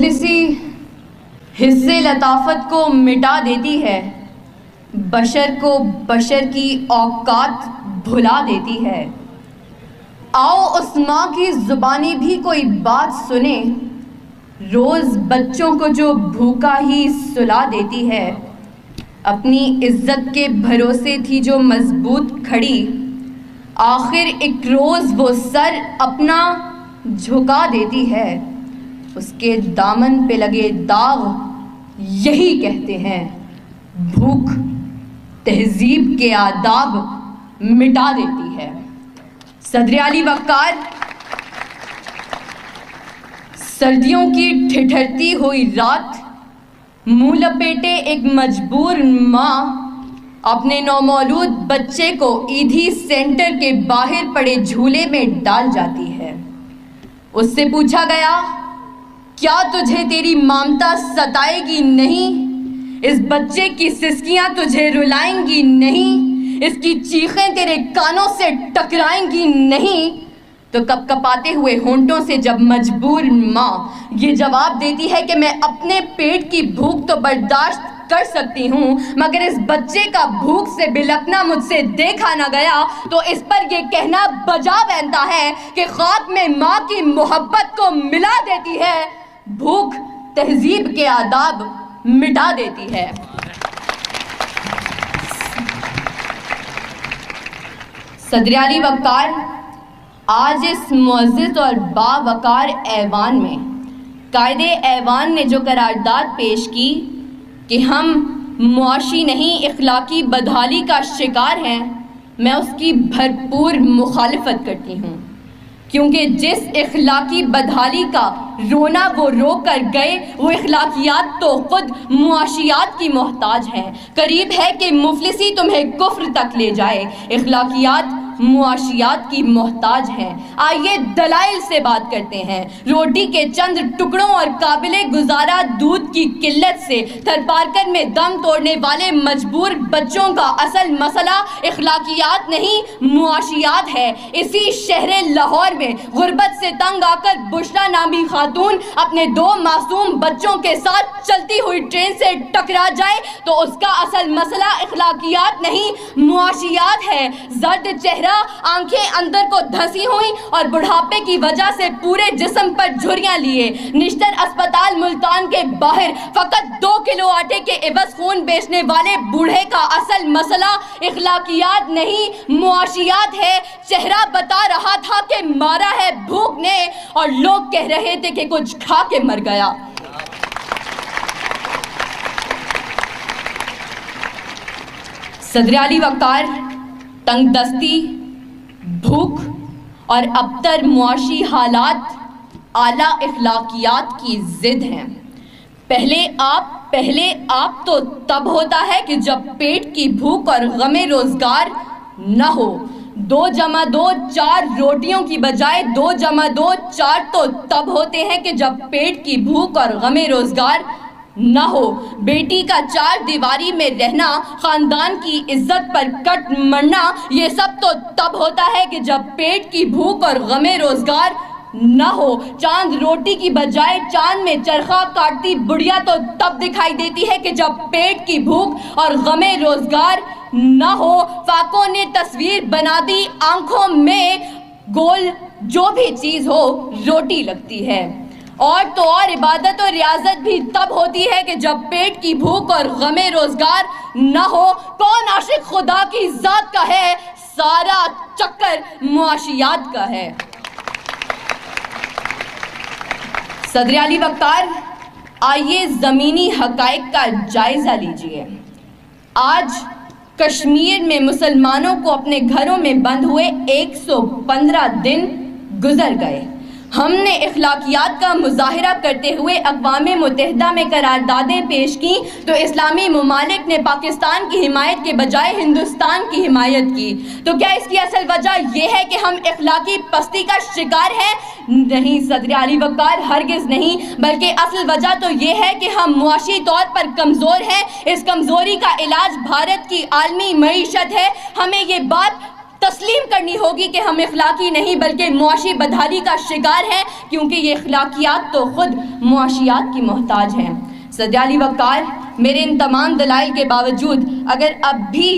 مفلسی حصے لطافت کو مٹا دیتی ہے، بشر کو بشر کی اوقات بھلا دیتی ہے۔ آؤ اس ماں کی زبانی بھی کوئی بات سنے، روز بچوں کو جو بھوکا ہی سلا دیتی ہے۔ اپنی عزت کے بھروسے تھی جو مضبوط کھڑی، آخر ایک روز وہ سر اپنا جھکا دیتی ہے۔ اس کے دامن پہ لگے داغ یہی کہتے ہیں، بھوک تہذیب کے آداب مٹا دیتی ہے۔ صدر علی وقار، سردیوں کی ٹھٹھرتی ہوئی رات، منہ لپیٹے ایک مجبور ماں اپنے نومولود بچے کو ایدھی سینٹر کے باہر پڑے جھولے میں ڈال جاتی ہے۔ اس سے پوچھا گیا، کیا تجھے تیری مامتا ستائے گی نہیں؟ اس بچے کی سسکیاں تجھے رلائیں گی نہیں؟ اس کی چیخیں تیرے کانوں سے ٹکرائیں گی نہیں؟ تو کپ کپاتے ہوئے ہونٹوں سے جب مجبور ماں یہ جواب دیتی ہے کہ میں اپنے پیٹ کی بھوک تو برداشت کر سکتی ہوں، مگر اس بچے کا بھوک سے بلکنا مجھ سے دیکھا نہ گیا، تو اس پر یہ کہنا بجا بنتا ہے کہ خاک میں ماں کی محبت کو ملا دیتی ہے، بھوک تہذیب کے آداب مٹا دیتی ہے۔ صدر علی وقار آج اس معزز اور باوقار ایوان میں قائد ایوان نے جو قرارداد پیش کی کہ ہم معاشی نہیں اخلاقی بدحالی کا شکار ہیں، میں اس کی بھرپور مخالفت کرتی ہوں، کیونکہ جس اخلاقی بدحالی کا رونا وہ رو کر گئے، وہ اخلاقیات تو خود معاشیات کی محتاج ہیں۔ قریب ہے کہ مفلسی تمہیں کفر تک لے جائے، اخلاقیات معاشیات کی محتاج ہیں۔ آئیے دلائل سے بات کرتے ہیں۔ روٹی کے چند ٹکڑوں اور قابل گزارا دودھ کی قلت سے تھر پارکر میں دم توڑنے والے مجبور بچوں کا اصل مسئلہ اخلاقیات نہیں معاشیات ہے۔ اسی شہر لاہور میں غربت سے تنگ آ کر بشرا نامی خاتون اپنے 2 معصوم بچوں کے ساتھ چلتی ہوئی ٹرین سے ٹکرا جائے تو اس کا اصل مسئلہ اخلاقیات نہیں معاشیات ہے۔ زرد چہرہ، آنکھیں اندر کو دھسی ہوئیں اور بڑھاپے کی وجہ سے پورے جسم پر جھریاں لیے نشتر اسپتال ملتان کے باہر فقط 2 کلو آٹے کے عوض خون بیچنے والے بوڑھے کا اصل مسئلہ اخلاقیات نہیں معاشیات ہے۔ چہرہ بتا رہا تھا کہ مارا ہے بھوک نے، اور لوگ کہہ رہے تھے کہ کچھ کھا کے مر گیا۔ صدر علی وقار تنگ دستی، بھوک اور ابتر معاشی حالات اعلیٰ اخلاقیات کی ضد ہیں۔ پہلے آپ تو تب ہوتا ہے کہ جب پیٹ کی بھوک اور غم روزگار نہ ہو۔ 2 جمع 2 4 روٹیوں کی بجائے 2 جمع 2 4 تو تب ہوتے ہیں کہ جب پیٹ کی بھوک اور غم روزگار نہ ہو۔ بیٹی کا 4 دیواری میں رہنا، خاندان کی عزت پر کٹ مرنا، یہ سب تو تب ہوتا ہے کہ جب پیٹ کی بھوک اور غم روزگار نہ ہو۔ چاند روٹی کی بجائے چاند میں چرخہ کاٹتی بڑھیا تو تب دکھائی دیتی ہے کہ جب پیٹ کی بھوک اور غم روزگار نہ ہو۔ فاقوں نے تصویر بنا دی آنکھوں میں، گول جو بھی چیز ہو روٹی لگتی ہے۔ اور تو اور عبادت و ریاضت بھی تب ہوتی ہے کہ جب پیٹ کی بھوک اور غم روزگار نہ ہو۔ کون عاشق خدا کی ذات کا ہے، سارا چکر معاشیات کا ہے۔ صدر علی وقار، آئیے زمینی حقائق کا جائزہ لیجئے۔ آج کشمیر میں مسلمانوں کو اپنے گھروں میں بند ہوئے 115 دن گزر گئے۔ ہم نے اخلاقیات کا مظاہرہ کرتے ہوئے اقوام متحدہ میں قراردادیں پیش کی تو اسلامی ممالک نے پاکستان کی حمایت کے بجائے ہندوستان کی حمایت کی۔ تو کیا اس کی اصل وجہ یہ ہے کہ ہم اخلاقی پستی کا شکار ہیں؟ نہیں صدر علی وقار، ہرگز نہیں، بلکہ اصل وجہ تو یہ ہے کہ ہم معاشی طور پر کمزور ہیں۔ اس کمزوری کا علاج بھارت کی عالمی معیشت ہے۔ ہمیں یہ بات تسلیم کرنی ہوگی کہ ہم اخلاقی نہیں بلکہ معاشی بدحالی کا شکار ہیں، کیونکہ یہ اخلاقیات تو خود معاشیات کی محتاج ہیں۔ سعدیہ علی وقار، میرے ان تمام دلائل کے باوجود اگر اب بھی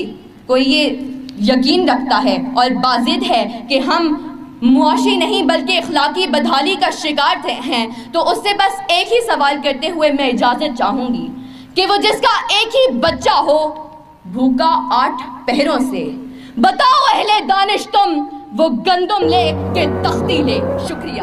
کوئی یہ یقین رکھتا ہے اور بازد ہے کہ ہم معاشی نہیں بلکہ اخلاقی بدحالی کا شکار ہیں، تو اس سے بس ایک ہی سوال کرتے ہوئے میں اجازت چاہوں گی کہ وہ جس کا ایک ہی بچہ ہو بھوکا 8 پہروں سے، بتاؤ اہل دانش تم وہ گندم لے کہ تختی لے۔ شکریہ۔